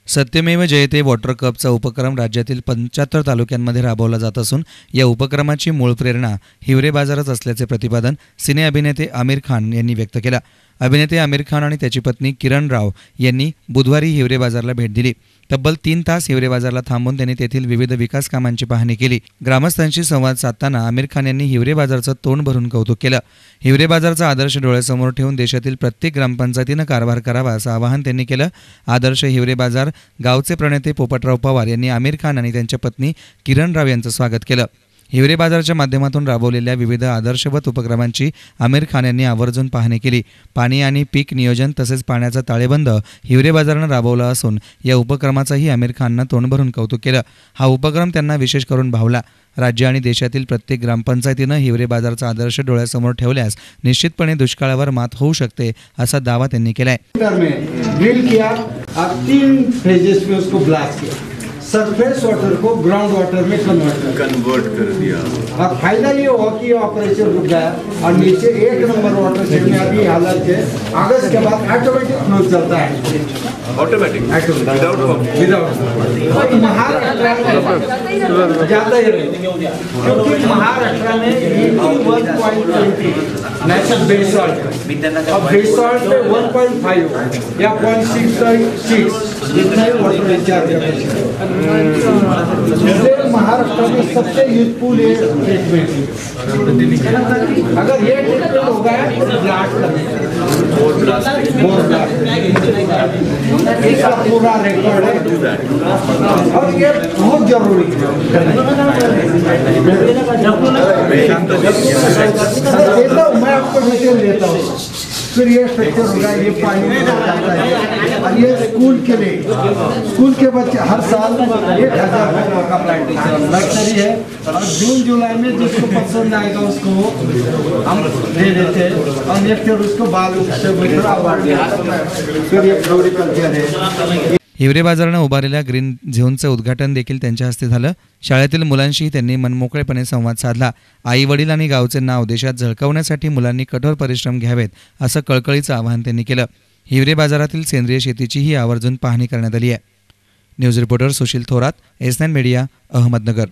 सत्यमेव जयते water कपचा उपक्रम राज्यातील 75 तालुक्यांमध्ये राबवला जात असून या उपक्रमाची मूळ प्रेरणा हिवरे बाजारच असल्याचे प्रतिपादन सिने अभिनेते आमिर खान यांनी व्यक्त केलं। अभिनेते आमिर खान आणि त्याची पत्नी किरण राव यांनी बुधवारी हिवरे बाजारला भेट दिली। तब्बल 3 तास हिवरे बाजारला थांबून त्यांनी तेथील विविध विकास कामांची पाहणी केली। ग्रामस्थांशी संवाद साधताना आमिर खान यांनी हिवरे बाजारचं तोंड भरून कौतुक केलं। हिवरे बाजारचा आदर्श डोळ्यासमोर ठेवून देशातील प्रत्येक ग्रामपंचायतीनं कारभार करावा असं आवाहन त्यांनी केलं। आदर्श हिवरे बाजार गावचे प्रणेते पोपटराव पवार यांनी आमिर खान आणि त्यांच्या पत्नी किरण राव यांचं स्वागत केलं। हिवरे बाजारच्या माध्यमातून राबवलेल्या विविध आदर्शवत उपक्रमांची आमिर खान यांनी आवर्जून पाहणी केली। पाणी आणि पीक नियोजन तसेच पाण्याचा ताळेबंद हिवरे बाजारानं राबवला असून या उपक्रमाचाही आमिर खाननं तोंड भरून कौतुक केलं। हा उपक्रम त्यांना विशेष करून भावला। राज्य आणि देशातील प्रत्येक ग्रामपंचायतीनं हिवरे बाजारचा आदर्श डोळ्यासमोर ठेवल्यास निश्चितपणे दुष्काळावर मात होऊ शकते असा दावा त्यांनी केलाय। सरफेस वाटर को ग्राउंड वाटर में कन्वर्ट कर दिया और फायदा ये हुआ कि ऑपरेशन रुक गया और नीचे 1 नंबर वाटर शेड में अभी हालत है। अगस्त के बाद ऑटोमेटिक फ्लो चलता है, ऑटोमेटिक विदाउट महाराष्ट्र ज्यादा ही क्योंकि महाराष्ट्र में 1.20 नेशनल बेसॉल्ट में 1.5 या 0.6 जितना ही वाटर रिचार्ज है। महाराष्ट्र में सबसे यूजफुल है ट्रीटमेंट। अगर ये ट्रीटमेंट हो गया तो इसका पूरा रिकॉर्ड है और ये बहुत जरूरी है। मैं आपको डिटेल देता हूँ, फिर ये स्ट्रक्चर होगा, ये पानी में जाता है और ये स्कूल के लिए, स्कूल के बच्चे हर साल 1000 का प्लांटेशन नर्सरी है और जून जुलाई में जिसको पसंद आएगा उसको हम दे देते हैं और नेक्स्ट ईयर उसको बाल से अवार्ड दिया। फिर ये फ्लोरिकल्चर है। हिवरे बाजारानं उभारलेल्या ग्रीन झोनचं उद्घाटन देखील त्यांच्या हस्ते झालं। शाळेतील मुलांशी त्यांनी मनमोकळेपणे संवाद साधला। आई वडील आणि गावचे नाव देशात झळकावण्यासाठी मुलांनी कठोर परिश्रम घ्यावेत असं कळकळीचं आवाहन त्यांनी केलं। हिवरे बाजारातील सेंद्रिय शेतीचीही आवर्जून पाहणी करण्यात आली आहे। News reporter Sushil Thorat, S9 media, Ahmednagar.